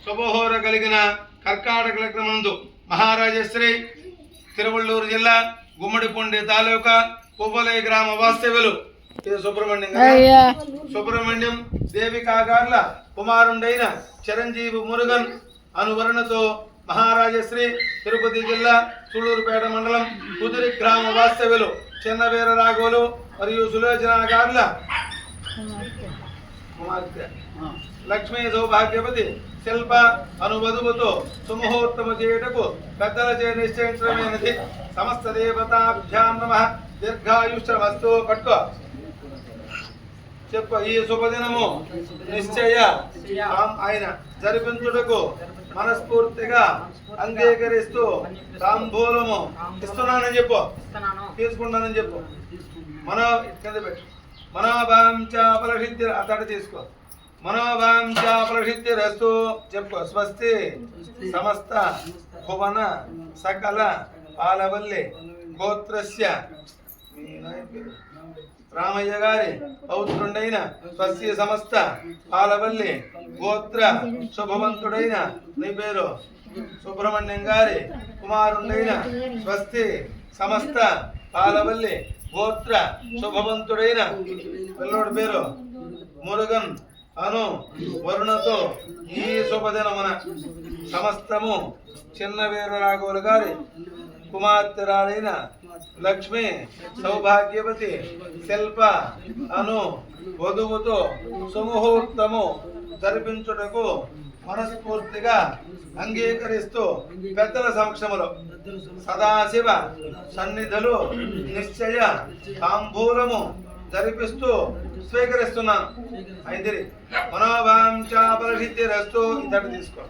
శుభహోర కలిగిన కర్కాటక లగ్నమందు మహారాజశ్రీ తిరువళ్ళూరు జిల్లా గుమ్మడిపూండి తాలూకా పువ్వలై గ్రామ వాస్తవ్యులు సుబ్రహ్మణ్యం దేవికాగార్ల కుమారుండైన చిరంజీవి మురుగన్ అనువరణతో మహారాజశ్రీ తిరుపతి జిల్లా సూళ్లూరుపేట మండలం కుదిరి గ్రామ వాస్తవ్యులు చిన్నవీర రాఘవులు మరియు సులోచన గార్ల కుమార్తె లక్ష్మీ సౌభాగ్యవతి శిల్ప అనువధువుతో సుముహూర్తము చేయుటకు పెద్దలచే నిశ్చయించడమైనది. సమస్త దేవతాభ్యాం నమః. దీర్ఘాయుష్యమస్తు. పట్టుకో చెప్పు. ఈ శుభదినము నిశ్చయ ఆయన జరిపించుటకు మనస్ఫూర్తిగా అంగీకరిస్తూ తాంబూలము ఇస్తున్నానని చెప్పు, తీసుకుంటానని చెప్పు. కింద పెట్టు. మనోభాంచాఫలసిద్ధి అతడు తీసుకో. మనోభాంచాఫలసిద్ధిరస్తు చెప్పు. స్వస్తి సమస్త భువన సకల పాలవల్లి గోత్రస్య రామయ్య గారి పౌత్రుండైన స్వస్తి సమస్త పాలవల్లి గోత్ర శుభవంతుడైన నీ పేరు సుబ్రహ్మణ్యం గారి కుమారుండైన స్వస్తి సమస్త పాలవల్లి గోత్ర శుభవంతుడైన పిల్లోడి పేరు మురుగన్ అను వరుణతో ఈ శుభదినమున సమస్తము చిన్న వీరరాఘవులు గారి కుమార్తెరాలైన లక్ష్మి సౌభాగ్యవతి శిల్ప అను వధువుతో సుముహూర్తము జరిపించుటకు మనస్ఫూర్తిగా అంగీకరిస్తూ పెద్దల సమక్షములో సదాశివ సన్నిధులు నిశ్చయ తాంబూలము జరిపిస్తూ స్వీకరిస్తున్నాను. అయితే మనోవాంఛాఫలసిద్ధిరస్తు. ఇతడు తీసుకో.